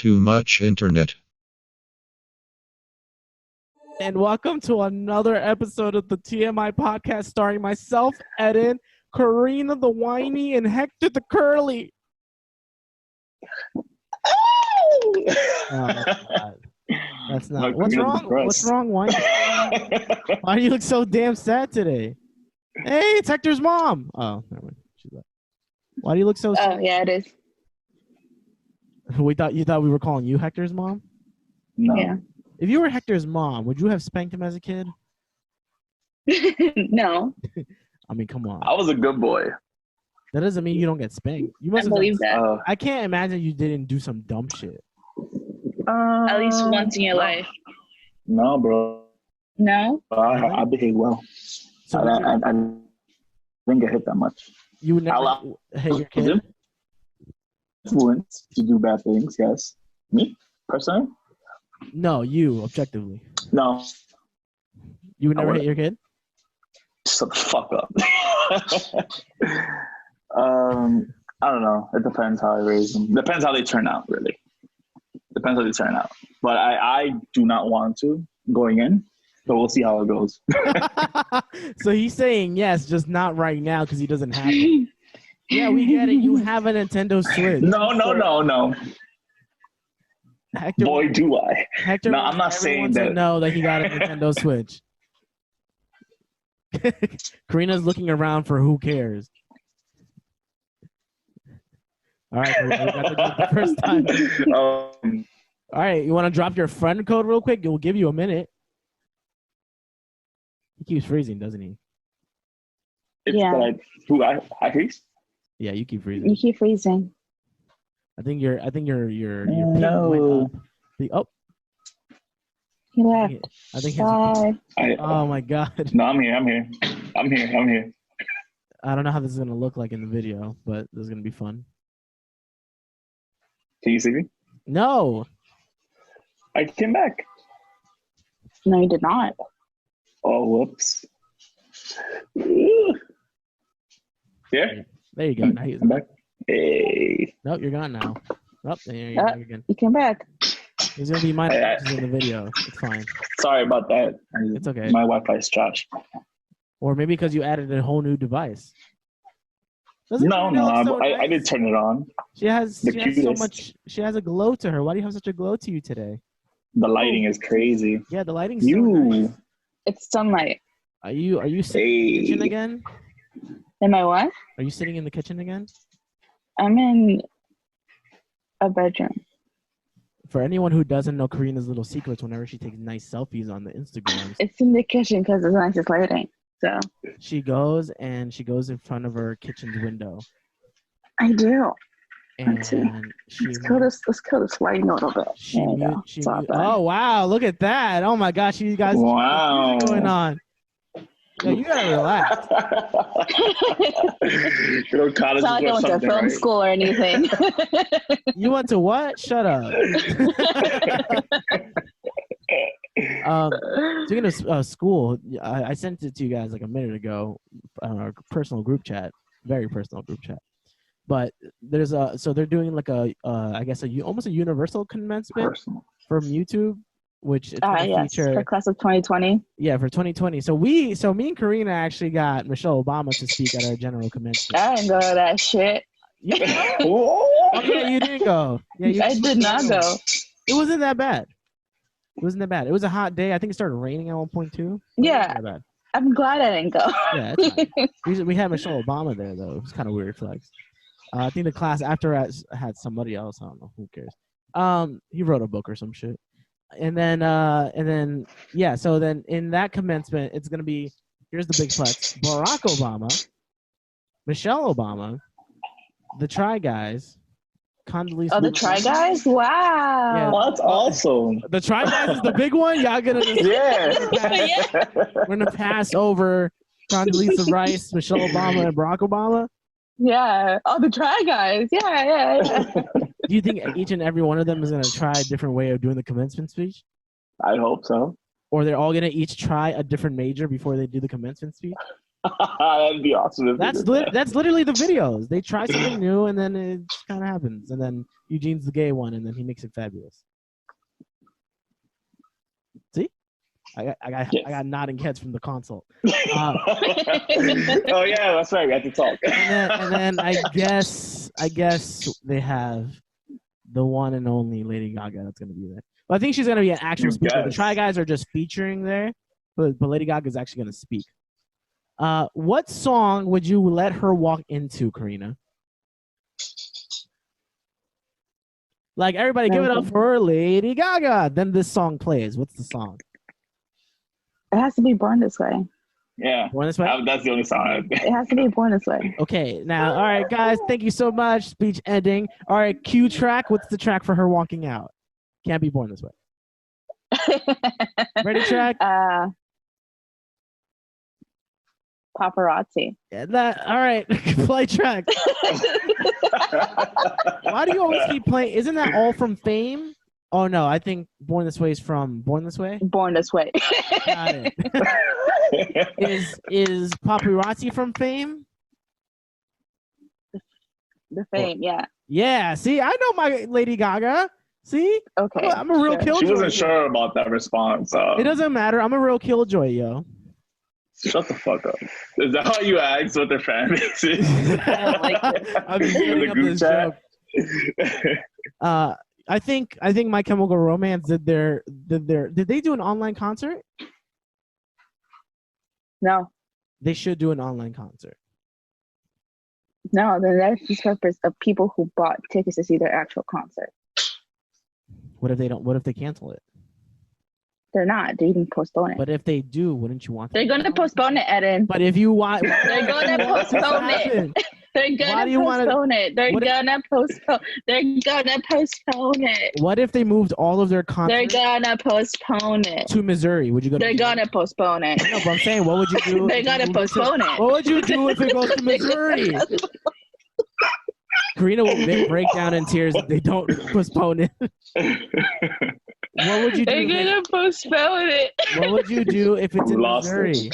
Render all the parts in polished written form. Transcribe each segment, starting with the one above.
too much internet. And welcome to another episode of the TMI podcast starring myself, Eddin, Karina the whiny, and Hector the curly. Oh my God. That's not. What's wrong? What's wrong, whiny? Why do you look so damn sad today? Hey, it's Hector's mom. Oh, never mind. She's left. Why do you look so sad? Oh, yeah, it is. You thought we were calling you Hector's mom? No. Yeah. If you were Hector's mom, would you have spanked him as a kid? No. I mean, come on. I was a good boy. That doesn't mean you don't get spanked. You must I believe that. I can't imagine you didn't do some dumb shit. At least once in your life. No, bro. No? I behave well. So I didn't get hit that much. You would never hit your kid? Influence to do bad things, yes. Me, personally? No, you, objectively. No. You would never hit your kid? Shut the fuck up. I don't know. It depends how I raise them. Depends how they turn out, really. Depends how they turn out. But I do not want to going in, but we'll see how it goes. So he's saying yes, just not right now because he doesn't have it. Yeah, we get it. You have a Nintendo Switch. No. Hector, boy, do I. Hector, no, I'm not saying that. No, that he got a Nintendo Switch. Karina's looking around for who cares. All right, we got the first time. All right, you want to drop your friend code real quick? We'll give you a minute. He keeps freezing, doesn't he? Yeah. I freeze? Yeah, you keep freezing. You keep freezing. I think your no. Went up. He left. I think Bye. Oh my God. No, I'm here. I don't know how this is gonna look like in the video, but this is gonna be fun. Can you see me? No. I came back. No, you did not. Oh, whoops. Yeah? There you go. Now I'm back. Hey. Nope, you're gone now. Oh, there you go again. You came back. There's gonna be my in the video. It's fine. Sorry about that. It's okay. My Wi-Fi is trash. Or maybe because you added a whole new device. No, I did turn it on. She has so much. She has a glow to her. Why do you have such a glow to you today? The lighting is crazy. Yeah, the lighting's so nice. It's sunlight. Are you sitting in the kitchen again? Am I what? Are you sitting in the kitchen again? I'm in a bedroom. For anyone who doesn't know Karina's little secrets, whenever she takes nice selfies on the Instagrams, it's in the kitchen because it's nicest lighting. So she goes in front of her kitchen's window. I do. And let's kill this lighting a little bit. Oh wow! Look at that! Oh my gosh, you guys! Wow! What's going on? Yo, you gotta relax. It's not like I went to film school or anything. You went to what? Shut up. Speaking of school, I sent it to you guys like a minute ago on our personal group chat, very personal group chat. But there's so they're doing like I guess almost a universal commencement from YouTube, which it's feature for class of 2020. Yeah, for 2020. So me and Karina actually got Michelle Obama to speak at our general commencement. I didn't go to that shit. You didn't go? Oh yeah, you didn't go. Yeah, I did not go. It wasn't that bad. It was a hot day. I think it started raining at one point too. Yeah. I'm glad I didn't go. Yeah, it's fine. We had Michelle Obama there though. It was kind of weird flex. I think the class after had somebody else. I don't know. Who cares? He wrote a book or some shit. And then yeah. So then in that commencement, it's gonna be here's the big flex: Barack Obama, Michelle Obama, the Try Guys, Condoleezza. Oh, the Try Guys! Wow. Yeah. Oh, that's awesome. The Try Guys is the big one. Y'all gonna we're gonna pass over Condoleezza Rice, Michelle Obama, and Barack Obama. Yeah. Oh, the Try Guys. Yeah. Do you think each and every one of them is going to try a different way of doing the commencement speech? I hope so. Or they're all going to each try a different major before they do the commencement speech? That'd be awesome. If That's that's literally the videos. They try something new, and then it kind of happens. And then Eugene's the gay one, and then he makes it fabulous. See, I got nodding heads from the console. Oh yeah, that's right. We have to talk. And then I guess they have the one and only Lady Gaga that's gonna be there. But I think she's gonna be an actual speaker. The Try Guys are just featuring there, but Lady Gaga is actually gonna speak. What song would you let her walk into, Karina? Like, everybody give it up for Lady Gaga. Then this song plays. What's the song? It has to be Born This Way. Yeah. Born This Way? That's the only song. It has to be Born This Way. Okay, now, all right, guys, thank you so much. Speech ending. All right, cue track. What's the track for her walking out? Can't be Born This Way. Ready, track? Paparazzi. Yeah, all right, play track. Why do you always keep playing? Isn't that all from Fame? Oh no, I think Born This Way is from Born This Way. Born This Way. Got it. Is Paparazzi from Fame? The Fame, yeah. Yeah. See, I know my Lady Gaga. See, Okay. I'm a real killjoy. She wasn't sure about that response. It doesn't matter. I'm a real killjoy, yo. Shut the fuck up. Is that how you ask what their fan base is? I don't like it. I'm setting up this joke. I think My Chemical Romance did they do an online concert? No. They should do an online concert. No, that's just purpose of people who bought tickets to see their actual concert. What if they don't? What if they cancel it? They're not. They even postpone it. But if they do, wouldn't you want them? They're going to postpone it, Eddin. But if you want, They're going to postpone it. They're going to postpone it. They're going to postpone. They're going to postpone it. What if they moved all of their concerts? They're going to postpone it. To Missouri? Would you go? They're going to postpone it. No, but I'm saying, what would you do? They're going to postpone it. What would you do if it goes to Missouri? Karina will break down in tears if they don't postpone it. What would you do? They're gonna postpone it. What would you do if it's in Missouri?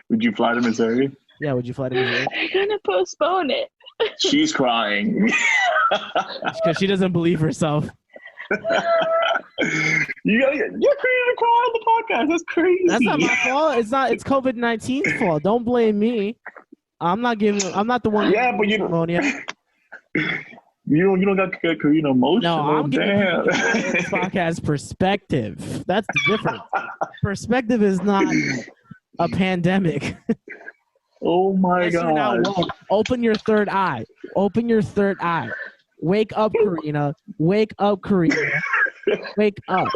Would you fly to Missouri? Yeah, would you fly to Missouri? They're gonna postpone it. She's crying. Because she doesn't believe herself. You're Karina to cry on the podcast. That's crazy. That's not my fault. It's COVID-19's fault. Don't blame me. I'm not the one. Yeah, but pneumonia. You don't got to get Karina emotional. No, I'm giving this podcast perspective. That's the difference. Perspective is not a pandemic. Oh my God. Open your third eye. Open your third eye. Wake up, Karina. Wake up, Karina. Wake up.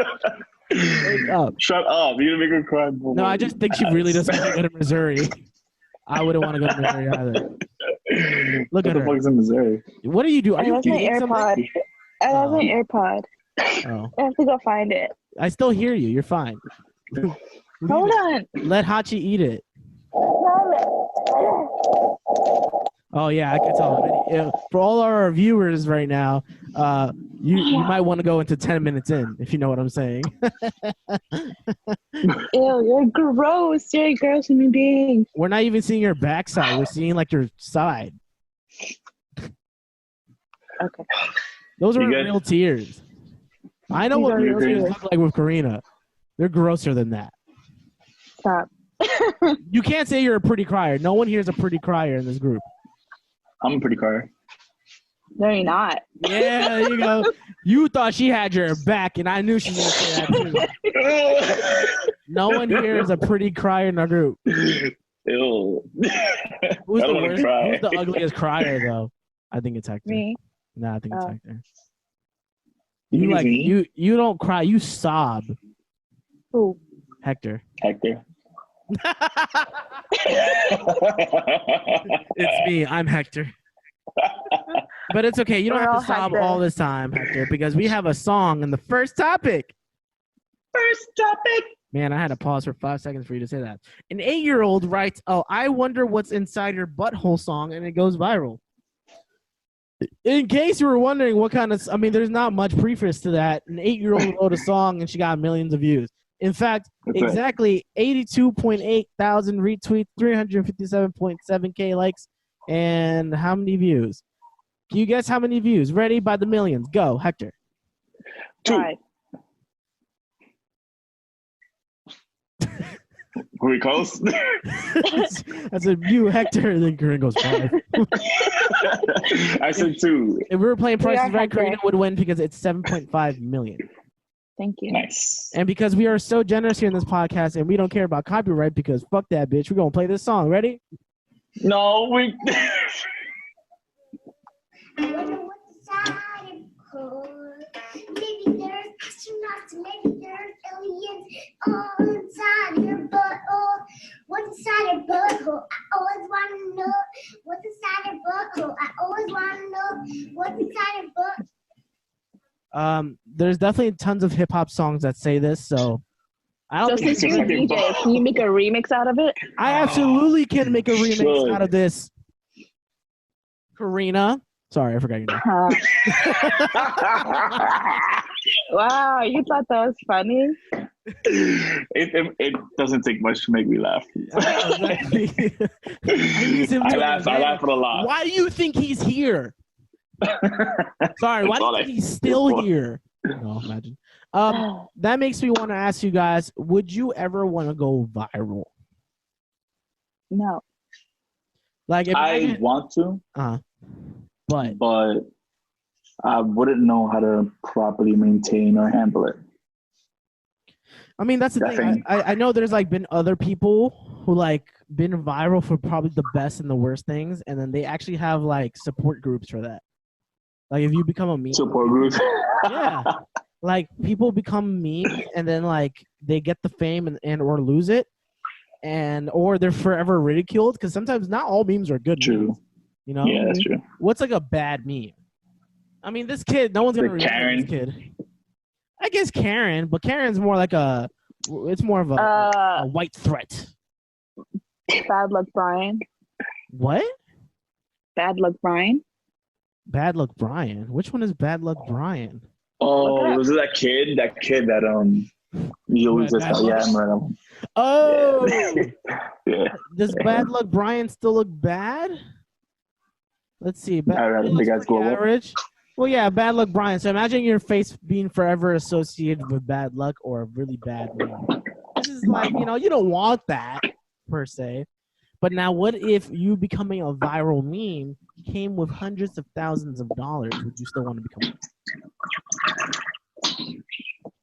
Wake up. Shut up. You're going to make her cry. No, I just think she really doesn't want to go to Missouri. I wouldn't want to go to Missouri either. Look at her. What the fuck's in Missouri? What do you do? Are you I eating have my something? AirPod. I have my AirPod. Oh. I have to go find it. I still hear you. You're fine. Hold on. Let Hachi eat it. Oh yeah, I can tell. For all our viewers right now, you might want to go into 10 minutes in, if you know what I'm saying. Ew, you're gross. You're a gross human being. We're not even seeing your backside. We're seeing like your side. Okay. Those are real tears. I know what real tears look like with Karina. They're grosser than that. Stop. You can't say you're a pretty crier. No one here is a pretty crier in this group. I'm a pretty crier. No, you're not. Yeah, there you go. You thought she had your back, and I knew she was going to say that too. No one here is a pretty crier in our group. Ew. Who's the worst? Who's the ugliest crier, though? I think it's Hector. Me. No, I think it's Hector. You don't cry. You sob. Who? Hector. Hector. It's me. I'm Hector. But it's okay. You don't have to sob all this time, Hector, because we have a song in the first topic. First topic. Man, I had to pause for 5 seconds for you to say that. An 8-year-old writes, "Oh, I wonder what's inside your butthole" song, and it goes viral. In case you were wondering what kind of, there's not much preface to that. An 8-year-old wrote a song and she got millions of views. In fact, exactly 82.8 thousand retweets, 357.7K likes, and how many views? Can you guess how many views? Ready? By the millions. Go, Hector. 2. Were we close? That's a you, Hector, and then Karina goes 5. I said 2. If we were playing Price is Right, Karina would win because it's 7.5 million. Thank you. Nice. And because we are so generous here in this podcast and we don't care about copyright because fuck that bitch, we're going to play this song. Ready? No, we... Maybe there's astronauts, maybe there's aliens all inside your butthole. What's inside your butthole? I always want to know. What's inside your butthole? I always want to know. What's inside your butt? There's definitely tons of hip hop songs that say this, so I don't think since you're a DJ, can you make a remix out of it? I absolutely can make a remix out of this. Karina. Sorry, I forgot your name. Wow, you thought that was funny? It doesn't take much to make me laugh. Exactly. I laugh a lot. Why do you think he's here? Sorry, why do you think he's still here? No, imagine. That makes me want to ask you guys, would you ever want to go viral? No. Like if I want to. But I wouldn't know how to properly maintain or handle it. I mean, that's the thing. I know there's like been other people who like been viral for probably the best and the worst things, and then they actually have like support groups for that. Like if you become a meme. Support groups. Yeah. Like people become memes and then like they get the fame and or lose it, or they're forever ridiculed because sometimes not all memes are good. True. Memes. You know? Yeah, that's true. What's like a bad meme? I mean, this kid, no one's gonna remember this kid. I guess Karen, but Karen's more like it's more of a white threat. Bad Luck Brian. What? Bad Luck Brian. Bad Luck Brian. Which one is Bad Luck Brian? Oh, was it that kid? That he always just got Oh. Yeah. Does Bad Luck Brian still look bad? Let's see. Average. Well, yeah, Bad Luck Brian. So imagine your face being forever associated with bad luck or a really bad meme. This is like, you don't want that per se. But now what if you becoming a viral meme came with hundreds of thousands of dollars? Would you still want to become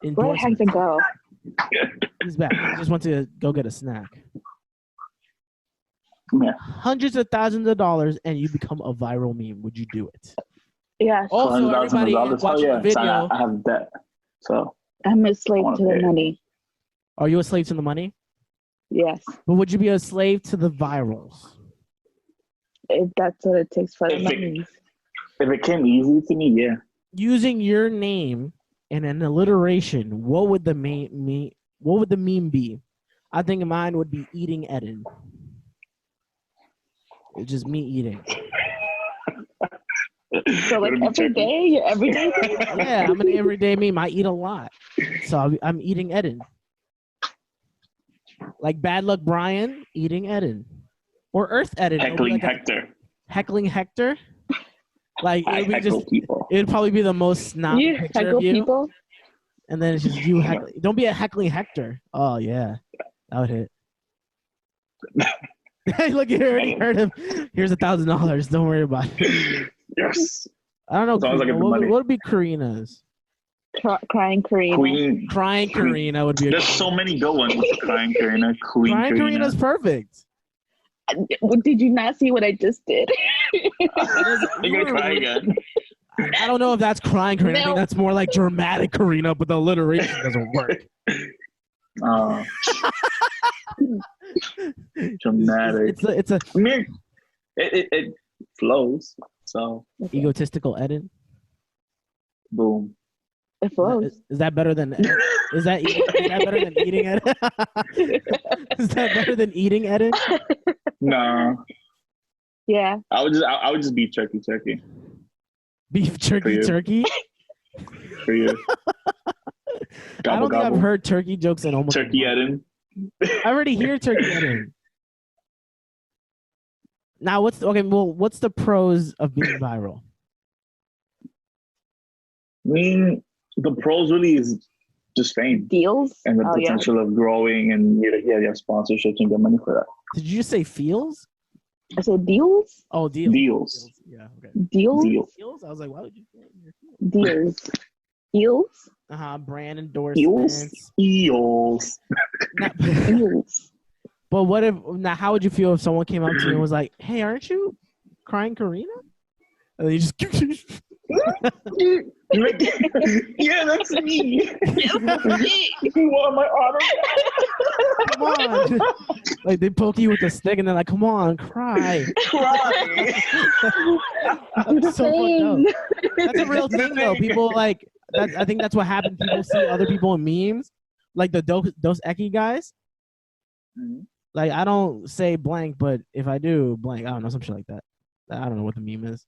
one? Where the heck to go? He's back. I just went to go get a snack. Yeah. Hundreds of thousands of dollars and you become a viral meme. Would you do it? Yeah. Also, everybody watching the video. I have debt, so I'm a slave to the money. Are you a slave to the money? Yes. But would you be a slave to the virals? If that's what it takes for the money. If it came easy to me, yeah. Using your name and an alliteration, what would the meme be? I think mine would be eating Eddin. It's just me eating. So like every day, your everyday thing? Yeah, I'm an everyday meme. I eat a lot. So I'm eating Eddin. Like Bad Luck Brian, eating Eddin. Or Earth Eddin. Heckling Hector. Heckling Hector? Like it'd probably be the most snob picture of you. People? And then it's just you heckling. Don't be a heckling Hector. Oh yeah. That would hit. Hey, look, you already heard him. Here's $1,000. Don't worry about it. Yes. I don't know. What would be Karina's? Crying Karina. Crying Karina would be. There's so many good ones. Crying Karina. Crying Karina's perfect. Did you not see what I just did? You're gonna cry again. I don't know if that's crying Karina. I think that's more like dramatic Karina, but the alliteration doesn't work. Dramatic. I mean, it flows. So egotistical Eddin. Boom. It flows. Is that better than? Is that better than eating Eddin? Is that better than eating Eddin? No. Yeah. I would just be turkey. Beef turkey. For you. I don't think I've heard turkey jokes in almost. Turkey Eddin. I already hear turkey Eddin. Now, what's the pros of being viral? I mean, the pros really is just fame. Deals? And the potential of growing, and you have sponsorships and get money for that. Did you just say feels? I said deals? Oh, deals. Deals. Yeah, okay. Deals? Deals? I was like, why would you say deals? Deals? Brand endorsements. Eels. Deals. But what if, now how would you feel if someone came up to you and was like, hey, aren't you crying Karina? And then you just... Yeah, that's me. You want my autograph? Come on. Like they poke you with a stick and they're like, come on, cry. That's so fucked up. That's a real thing though. People like, I think that's what happens. People see other people in memes, like the Dos Equis guys. Mm-hmm. Like I don't say blank, but if I do blank, I don't know, some shit like that. I don't know what the meme is.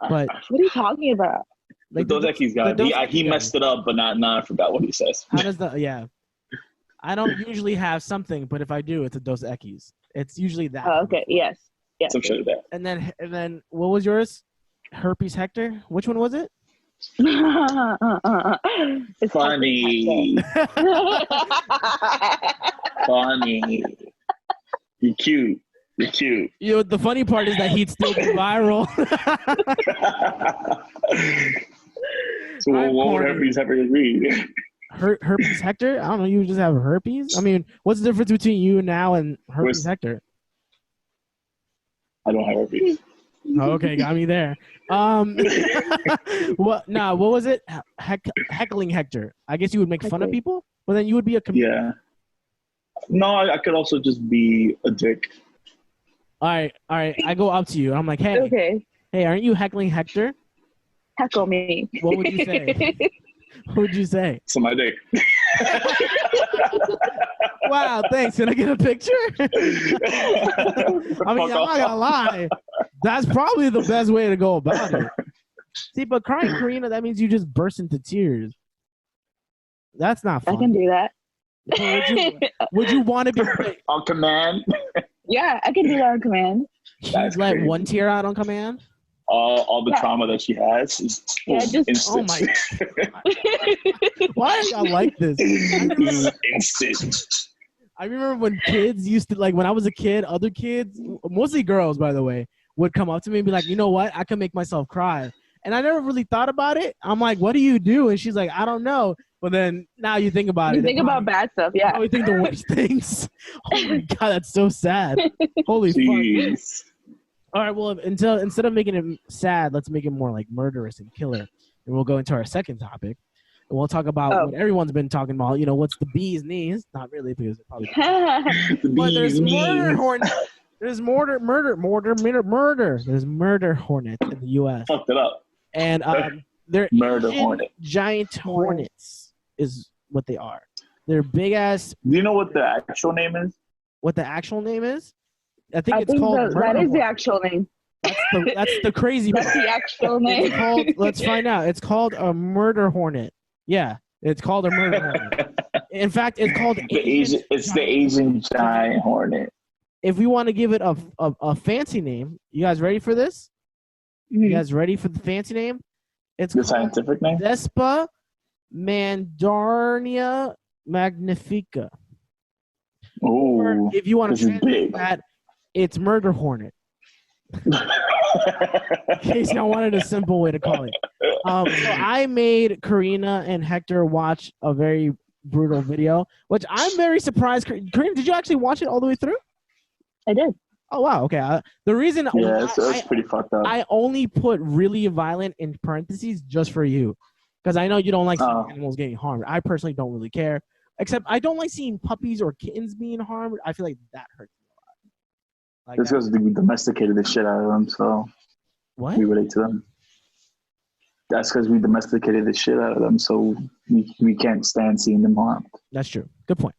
But what are you talking about? Like the Dos Equis guy. He messed it up, but not I forgot what he says. How does I don't usually have something, but if I do, it's a Dos Equis. It's usually that. Oh, okay. Yes. Some shit like that. And then what was yours? Herpes Hector? Which one was it? It's funny. Funny. You're cute. You're cute. You know, the funny part is that he'd still be viral. So what would herpes Hector be? Herpes Hector? I don't know. You just have herpes? I mean, what's the difference between you now and herpes Hector? I don't have herpes. Okay, got me there. What was it? Heckling Hector. I guess you would make fun of people? Well, then you would be a comedian. Yeah. No, I could also just be a dick. All right. I go up to you. I'm like, hey, aren't you heckling Hector? Heckle me. What would you say? What would you say? So my dick. Wow, thanks. Can I get a picture? I mean, I'm not gonna lie. That's probably the best way to go about it. See, but crying Karina, that means you just burst into tears. That's not fun. I can do that. Would you want to be on command? Yeah, I can do that on command. She'd let one tear out on command? All the trauma that she has is instant. Oh my God. Why are y'all like this? Instant. I remember when kids used to, like when I was a kid, other kids, mostly girls by the way, would come up to me and be like, you know what? I can make myself cry. And I never really thought about it. I'm like, what do you do? And she's like, I don't know. But then now you think about it. You think about bad stuff, yeah. You think the worst things. Oh my God, that's so sad. Holy fuck. All right, well, instead of making it sad, let's make it more like murderous and killer. And we'll go into our second topic. And we'll talk about what everyone's been talking about. You know, what's the bee's knees? Not really, because it's probably. But there's murder hornets. There's murder. There's murder hornets in the U.S. Fucked it up. And they're murder hornet. Giant hornets is what they are. They're big ass. Do you know what the actual name is? What the actual name is? I think it's called. That is the actual name. That's the crazy part. That's the actual name. It's called, let's find out. It's called a murder hornet. Yeah, it's called a murder hornet. In fact, it's called the Asian giant hornet. If we want to give it a fancy name, you guys ready for this? Mm-hmm. You guys ready for the fancy name? It's the scientific name. Vespa Mandarnia magnifica. Oh, if you want to translate that, it's murder hornet. In case y'all wanted a simple way to call it. So I made Karina and Hector watch a very brutal video, which I'm very surprised. Karina, did you actually watch it all the way through? I did. Oh, wow. Okay. The reason it's pretty fucked up. I only put really violent in parentheses just for you, because I know you don't like seeing animals getting harmed. I personally don't really care, except I don't like seeing puppies or kittens being harmed. I feel like that hurts me a lot. It's because we domesticated the shit out of them, so we relate to them. That's because we domesticated the shit out of them, so we can't stand seeing them harmed. That's true. Good point.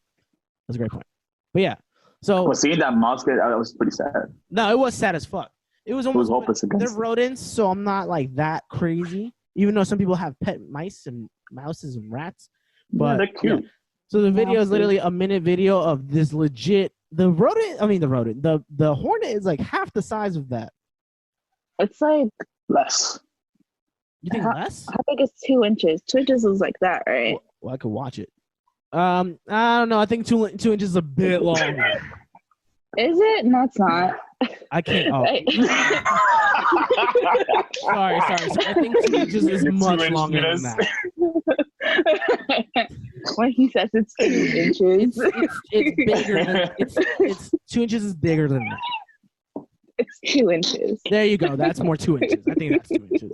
That's a great point. But yeah. So seeing that mouse get out was pretty sad. No, it was sad as fuck. It was almost hopeless against they're rodents, so I'm not like that crazy. Even though some people have pet mice and mouses and rats, But they're cute. So the video is literally a minute video of this legit. The Hornet is like half the size of that. It's like Less. You think less? How big is 2 inches? 2 inches is like that, right? Well, I could watch it. I don't know. I think 2 inches is a bit longer. Is it? No, it's not. I can't. Oh. sorry. I think 2 inches is much longer than that. When he says it's 2 inches, it's bigger than it's 2 inches is bigger than that. It's 2 inches. There you go. That's more 2 inches. I think that's 2 inches.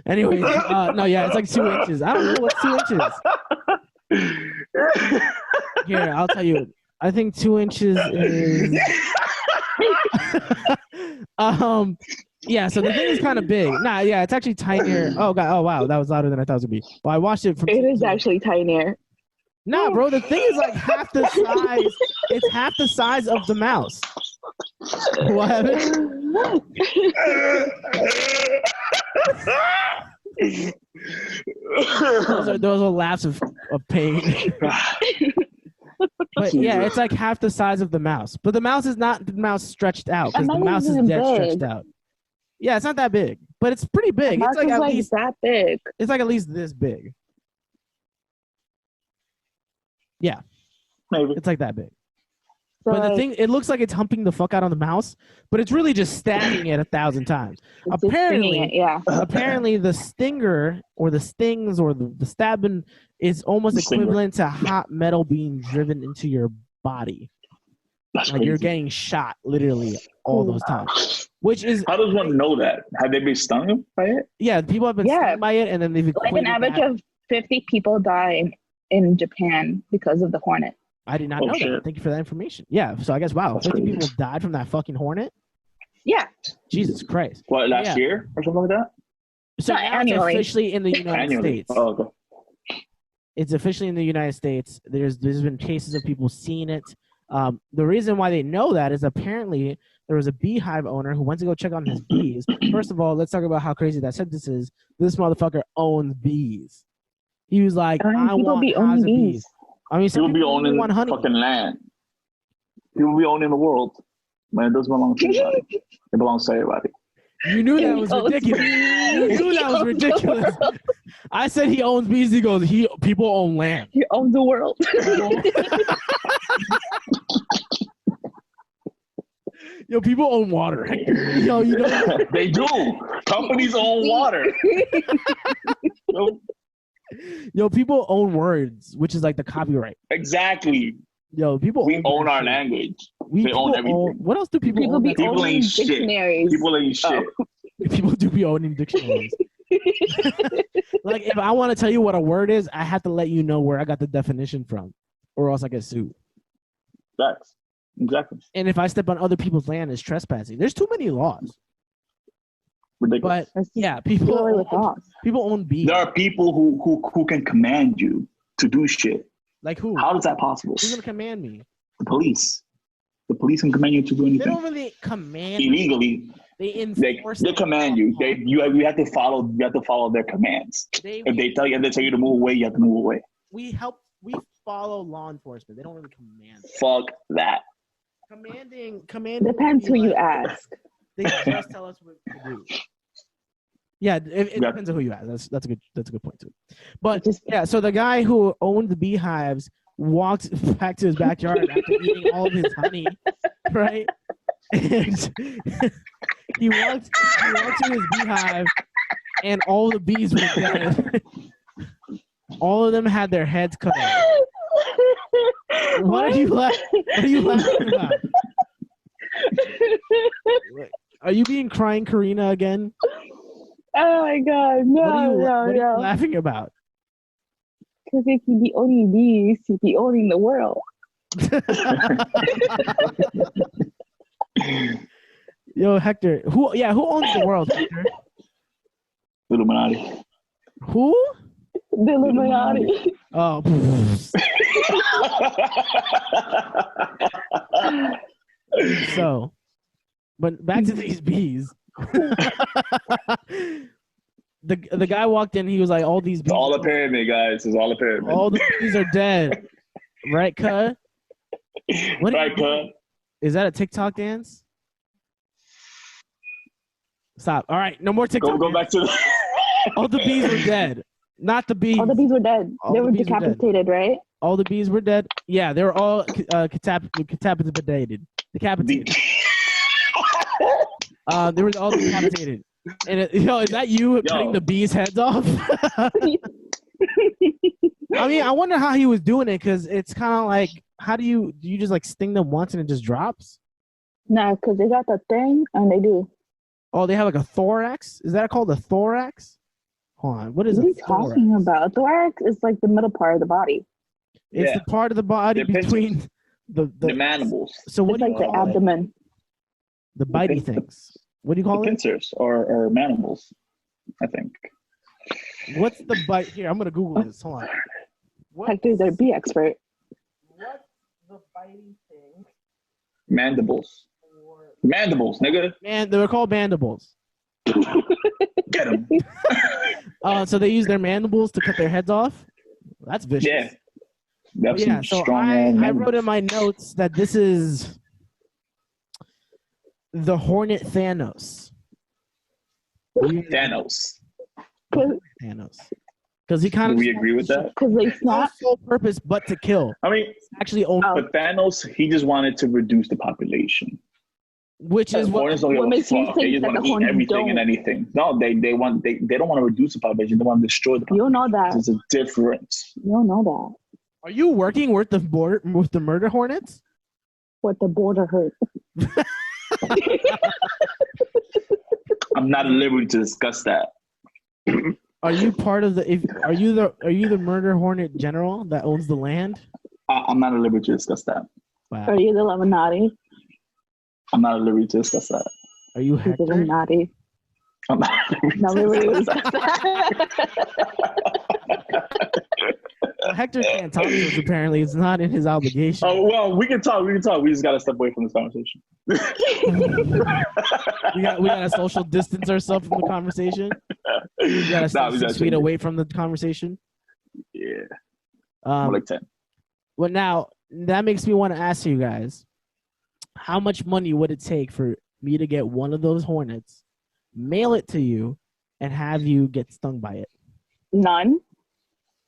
Anyways, no, yeah, it's like 2 inches. I don't know what's 2 inches. Here, I'll tell you. I think 2 inches is. Yeah. So the thing is kind of big. Nah, yeah, it's actually tinier. Oh god. Oh wow, that was louder than I thought it would be. Well, I watched it from. It is actually tinier. Nah, bro. The thing is like half the size. It's half the size of the mouse. What happened? those are laughs of pain. But yeah, it's like half the size of the mouse. But the mouse is not the mouse stretched out because the mouse is dead stretched out. Yeah, it's not that big, but it's pretty big. It's like at least that big. It's like at least this big. Yeah, maybe it's like that big. So but the thing, it looks like it's humping the fuck out on the mouse, but it's really just stabbing it 1,000 times. Apparently, the stinger or the stings or the stabbing is almost equivalent to hot metal being driven into your body. That's like crazy. You're getting shot literally all those times. Which is how does one know that? Have they been stung by it? Yeah, people have been stung by it, and then they've like an average of 50 people die in Japan because of the Hornet. I did not know that. Thank you for that information. Yeah, so I guess, wow, 50 people died from that fucking Hornet? Yeah. Jesus Christ. What, last year or something like that? So annually. It's officially in the United States. Oh, okay. It's officially in the United States. There's been cases of people seeing it. The reason why they know that is apparently there was a beehive owner who went to go check on his bees. First of all, let's talk about how crazy that sentence is. This motherfucker owns bees. He was like, I want hives of bees. I mean, people be owning fucking land. People be owning the world. Man, it doesn't belong to anybody. It belongs to everybody. You knew that was ridiculous. You knew that was ridiculous. I said he owns bees. He goes, people own land. He owns the world. Yo, people own water. Yo, you know they do. Companies own water. Yo, people own words, which is like the copyright. Exactly. Yo, we own our language. They own everything. What else do people own? People ain't shit. People ain't shit. People do be owning dictionaries. Like, if I want to tell you what a word is, I have to let you know where I got the definition from, or else I get sued. That's exactly. And if I step on other people's land, it's trespassing. There's too many laws. Ridiculous. But yeah, people own bees. There are people who can command you to do shit. Like who? How is that possible? Who's gonna command me? The police. The police can command you to do anything. They don't really command illegally. They enforce. They command you. You have to follow. You have to follow their commands. If they tell you to move away, you have to move away. We follow law enforcement. They don't really command. Fuck that. Commanding. Depends who you ask. They just tell us what to do. Yeah, it depends on who you ask. That's a good point too. But yeah, so the guy who owned the beehives walked back to his backyard after eating all of his honey, right? And he walked to his beehive, and all the bees were dead. All of them had their heads cut off. What are you laughing about? Are you being crying, Karina, again? Oh my God! No, what are you laughing about? Because if you be owning bees, you be owning the world. Yo, Hector, who owns the world, Hector? The Illuminati. Who? The Illuminati. Oh. So, but back to these bees. the guy walked in. He was like, all these bees. It's all a pyramid, guys. It's all a pyramid. All the bees are dead. Right, cut? Right, cut? Is that a TikTok dance? Stop. All right, no more TikTok. Go back to the. All the bees were dead. Not the bees. All the bees were dead. They were decapitated, right? All the bees were dead. Yeah, they were all decapitated. Decapitated. They were all decapitated. And is that you cutting the bees' heads off? I mean, I wonder how he was doing it, because it's kind of like, do you just like sting them once and it just drops? No, because they got the thing and they do. Oh, they have like a thorax? Is that called a thorax? Hold on, what are you talking about? A thorax is like the middle part of the body. It's the part of the body between the mandibles. So what it's do like the abdomen? The bitey things. What do you call it? Pincers or mandibles, I think. What's the bite? Here, I'm gonna Google this. Hold on. Hector's their bee expert. What's the bitey thing? Mandibles. Mandibles, nigga. Man, they were called mandibles. Get them. So they use their mandibles to cut their heads off? That's vicious. Yeah. That's so strong I wrote in my notes that this is the Hornet Thanos. Thanos. Because he kind of. Do we agree with that? Because they snap. No sole purpose but to kill. I mean, actually, only. But Thanos, he just wanted to reduce the population. Which is what makes you think they just want to eat everything and anything. No, they don't want to reduce the population. They want to destroy the population. You know that. There's a difference. You don't know that. Are you working with the murder hornets? What the border hurt. I'm not at liberty to discuss that. Are you part of the? Are you the murder hornet general that owns the land? I'm not at liberty to discuss that. Wow. Are you the Illuminati? I'm not at liberty to discuss that. Are you Hector? Illuminati? I'm not at liberty to discuss that. Hector can't talk to us. Apparently, it's not in his obligation. Oh well, we can talk. We just gotta step away from this conversation. we got to social distance ourselves from the conversation. We got to stay 6 feet away from the conversation. Yeah. More like 10. Well, now that makes me want to ask you guys, how much money would it take for me to get one of those hornets, mail it to you, and have you get stung by it? None.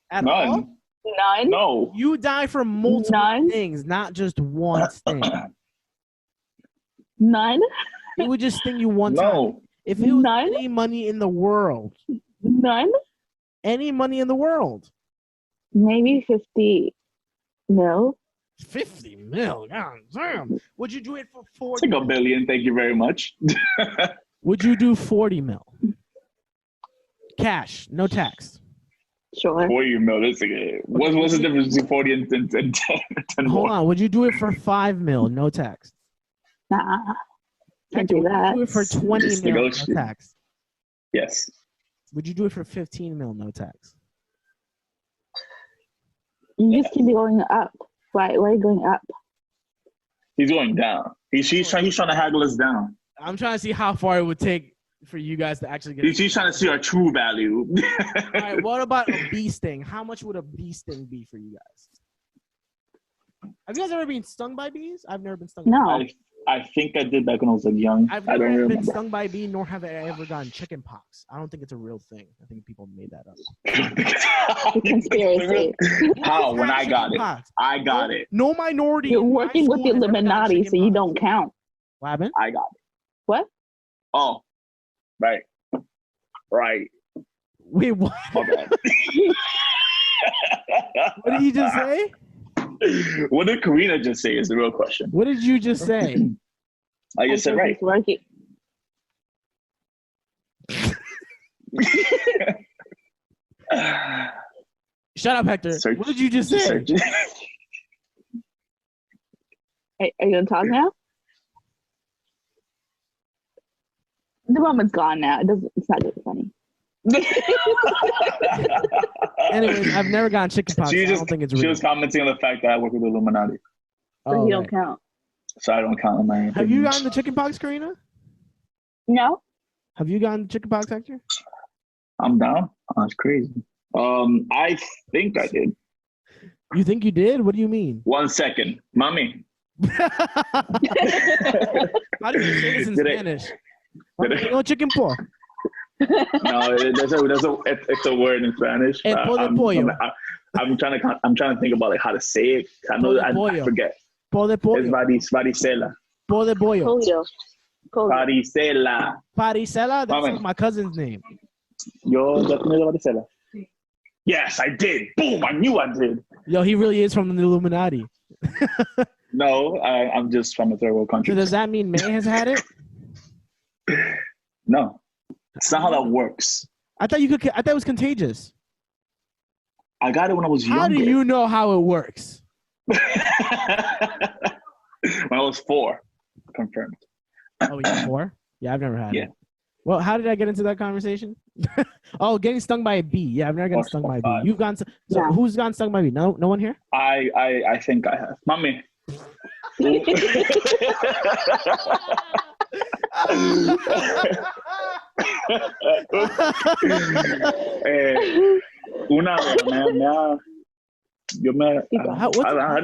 At all? None. No. You die from multiple things, not just one sting. None. It would just sting you one time. If it was any money in the world. None. Any money in the world. Maybe 50 mil. 50 mil? God damn. Would you do it for 40? It's like $1 billion. Thank you very much. Would you do 40 mil? Cash, no tax. Sure. 40 mil. That's okay. What's the difference between 40 and 10 more? Hold on. Would you do it for 5 mil, no tax? Nah. Can't do that. Would you do it for 20 mil, no tax? Yes. Would you do it for 15 mil, no tax? You just keep going up. Why are you going up? He's going down. He's trying to haggle us down. I'm trying to see how far it would take for you guys to actually get. He's trying to see our true value. All right, what about a bee sting? How much would a bee sting be for you guys? Have you guys ever been stung by bees? I've never been stung. No. I think I did back when I was like young. I've never been stung by a bee, nor have I ever gotten chicken pox. I don't think it's a real thing. I think people made that up. Conspiracy. How? When I got it. I got it. No minority. You're working with the Illuminati, so you don't count. What happened? I got it. What? Oh. Right. Right. Wait, what? Okay. What did you just say? What did Karina just say is the real question. What did you just say? I just said right. Shut up, Hector. What did you just say? Hey, are you going to talk now? The moment's gone now. It's not good funny. Anyways, I've never gotten chicken pox. I don't think it's real. She was commenting on the fact that I work with the Illuminati. So you don't count. So I don't count on my. Have you gotten the chicken pox, Karina? No. Have you gotten the chicken pox, Hector? I'm down. Oh, that's crazy. I think I did. You think you did? What do you mean? 1 second, mommy. How do you say this in Spanish? No chicken paw. No, it's a word in Spanish. I'm trying to think about like how to say it. I know I forget. Po de pollo. It's varicela. Po de pollo. Pollo. Varicela. Varicela? That's like my cousin's name. Yo, ya tienes varicela? Yes, I did. Boom! I knew I did. Yo, he really is from the Illuminati. No, I'm just from a third world country. So does that mean May has had it? No, it's not how that works. I thought it was contagious. I got it when I was younger. How do you know how it works? When I was 4, confirmed. Oh, you're 4? Yeah, I've never had it. Yeah. Well, how did I get into that conversation? Oh, getting stung by a bee. Yeah, I've never gotten stung by a bee. You've gotten who's gotten stung by a bee? No one here? I think I have. Mommy. How do you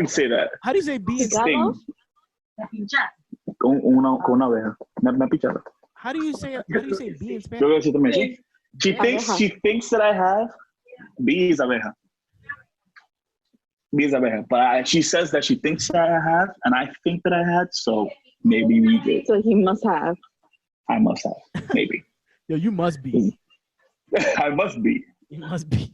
say that? How do you say bee? Sting. Con una abeja. Me ha pichado. How do you say bee in Spanish? She thinks that I have bees abeja. Bees abeja. But she says that she thinks that I have, and I think that I had, so maybe we did. So he must have. I must have. Maybe. Yo, you must be. I must be. You must be.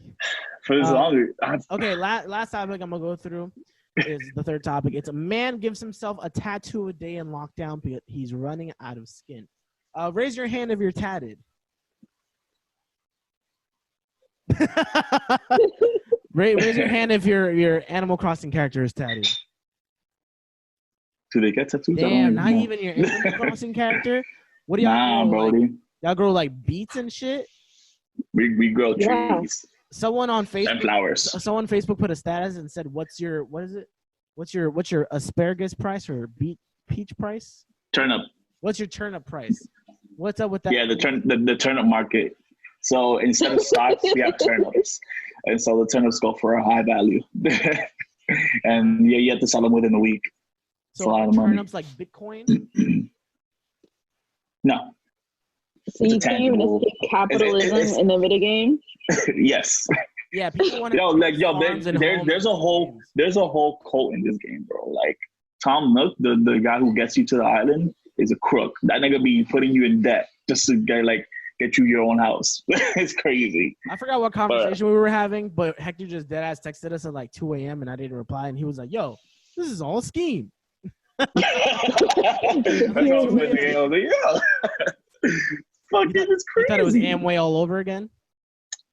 For as long as okay, last topic I'm gonna go through is the third topic. It's a man gives himself a tattoo a day in lockdown because he's running out of skin. Raise your hand if you're tatted. Raise your hand if your Animal Crossing character is tatted. Do they get tattoos? Damn, not even your Animal Crossing character. What do y'all grow? Like, y'all grow like beets and shit. We grow trees. Someone on Facebook. And flowers. Someone on Facebook put a status and said, "What's your asparagus price or peach price? Turnip. What's your turnip price? What's up with that?" Yeah, the turnip market. So instead of stocks, we have turnips, and so the turnips go for a high value. And yeah, you have to sell them within a week. So are turnips like Bitcoin? No. So you can't even escape capitalism in the video game? Yes. Yeah, people want to. There's a whole cult in this game, bro. Like Tom Nook, the guy who gets you to the island, is a crook. That nigga be putting you in debt just to get you your own house. It's crazy. I forgot what conversation we were having, but Hector just deadass texted us at like 2 a.m. and I didn't reply, and he was like, "Yo, this is all a scheme." That's what I was thinking. I was like, yeah. Fuck, this is crazy. You thought it was Amway all over again?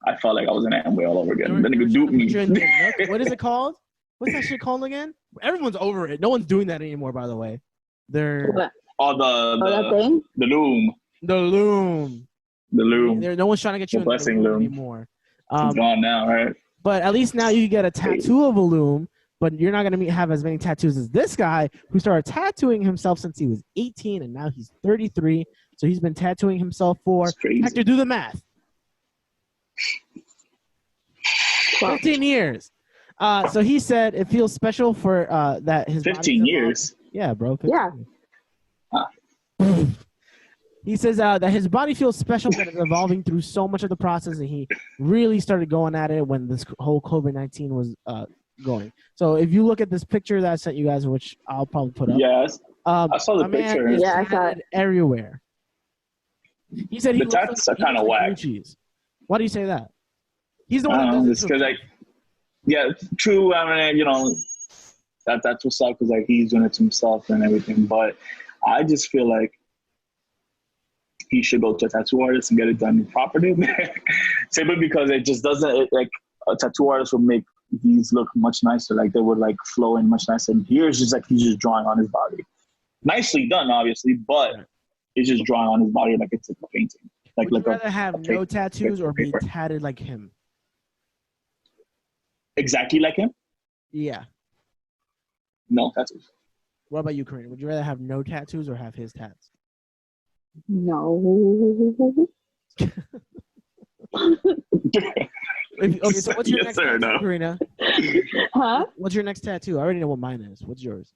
I felt like I was in Amway all over again. Then nigga duped me. What is it called? What's that shit called again? Everyone's over it. No one's doing that anymore, by the way. They're that thing? The loom. The loom. The loom. No one's trying to get you in the loom anymore. It's gone now, right? But at least now you get a tattoo of a loom, but you're not going to have as many tattoos as this guy who started tattooing himself since he was 18 and now he's 33. So he's been tattooing himself for, Hector, do the math. 15 years. So he said it feels special for that his 15 years. Yeah, bro. 15 yeah. Years. He says that his body feels special, that it's evolving through so much of the process, and he really started going at it when this whole COVID-19 was going. So if you look at this picture that I sent you guys, which I'll probably put up. Yes. I saw the picture. Yeah, I saw it everywhere. He said he the tats are kind of whack. Why do you say that? He's the one that does it. Because yeah, true. I mean, that's what's up because he's doing it to himself and everything. But I just feel like he should go to a tattoo artist and get it done properly. Simply because it just doesn't a tattoo artist would make these look much nicer. Like they would flow in much nicer. And here it's just he's just drawing on his body. Nicely done, obviously, but it's just drawing on his body like it's a painting. Would you rather have no tattoos or be tatted like him? Exactly like him? Yeah. No tattoos. What about you, Karina? Would you rather have no tattoos or have his tats? No. Okay, so what's your Yes, next sir, tattoo, no. Karina? Huh? What's your next tattoo? I already know what mine is. What's yours?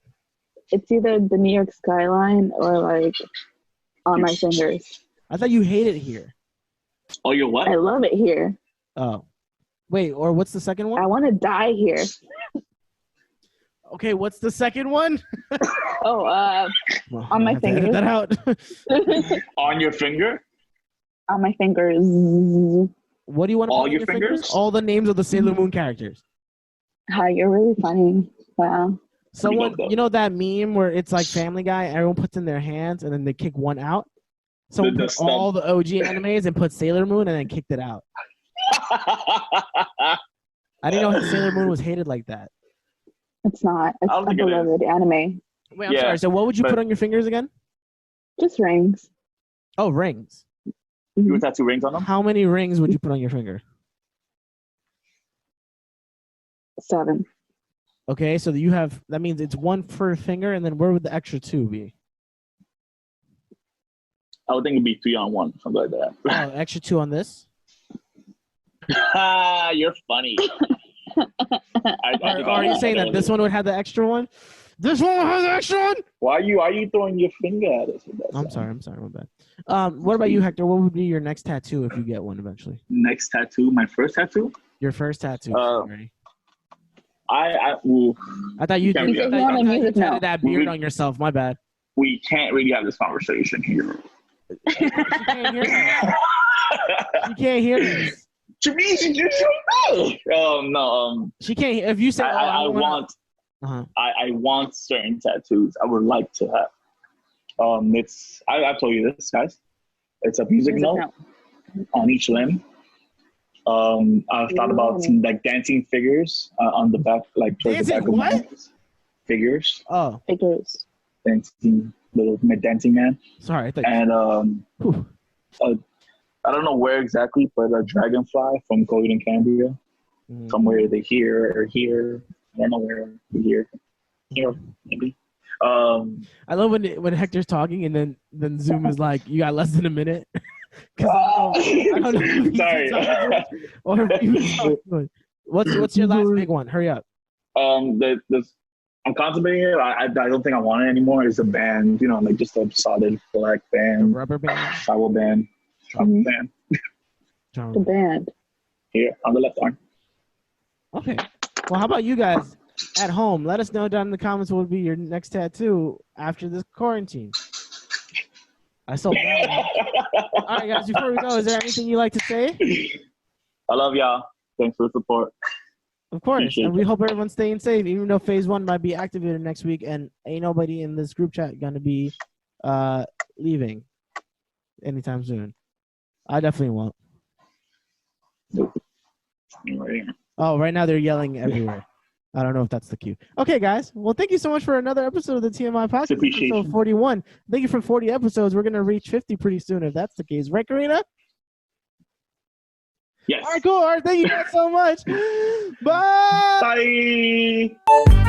It's either the New York skyline or like on my fingers. I thought you hate it here. Oh, you're what? I love it here. Oh. Wait, or what's the second one? I want to die here. Okay, what's the second one? Oh, Well, on I my have to edit fingers. that out. On your finger? On my fingers. What do you want to All put on your your fingers? All the names of the Sailor Moon characters. Hi, you're really funny. Wow. Someone, you know that meme where it's like Family Guy, everyone puts in their hands and then they kick one out? Someone The put all the OG animes and put Sailor Moon and then kicked it out. I didn't know Sailor Moon was hated like that. It's not. It's I a don't think it is. beloved anime. Wait, I'm Yeah, sorry. So what would you but- put on your fingers again? Just rings. Oh, rings. You would tattoo rings on them? How many rings would you put on your finger? 7. Okay, so you have, that means it's one per finger, and then where would the extra 2 be? I would think it'd be 3 on 1, something like that. Oh, extra 2 on this? You're funny. Are you saying that this one would have the extra one? This one has the extra one? Why are you throwing your finger at us with that? I'm sound? sorry, my bad. What about you, Hector? What would be your next tattoo if you get one eventually? Next tattoo, my first tattoo? Your first tattoo. Sorry. I thought you Can't did. be I on thought you music now. tatted that beard on yourself. My bad. We can't really have this conversation here. You can't hear this. You can't hear this. Jamese, you should know. No. She can't. If you say, I want. Uh-huh. I want certain tattoos. I would like to have. I've told you this, guys. It's a music note on each limb. I've thought about some like dancing figures on the back, like towards the back of my hands. Figures. Oh, Figures. Dancing little dancing man. sorry. I thought And I don't know where exactly, but a dragonfly from Golden Cambria. Somewhere they here. I don't know where. Here, maybe. I love when Hector's talking and then Zoom is like, "You got less than a minute." I don't know if he's Sorry. talking or if he was talking. What's your last big one? Hurry up. I'm contemplating it. I don't think I want it anymore. It's a band, like just a solid black A band, rubber band. travel band, band. The band. Here on the left arm. Okay. Well, how about you guys at home? Let us know down in the comments what would be your next tattoo after this quarantine. I sold that one. All right, guys. Before we go, is there anything you'd like to say? I love y'all. Thanks for the support. Of course, Appreciate and we hope everyone's staying safe, even though phase 1 might be activated next week, and ain't nobody in this group chat gonna be leaving anytime soon. I definitely won't. Oh, right now they're yelling everywhere. I don't know if that's the cue. Okay, guys. Well, thank you so much for another episode of the TMI podcast. Appreciation. Episode 41. Thank you for 40 episodes. We're gonna reach 50 pretty soon, if that's the case, right, Karina? Yes. All right, cool. All right, thank you guys so much. Bye. Bye.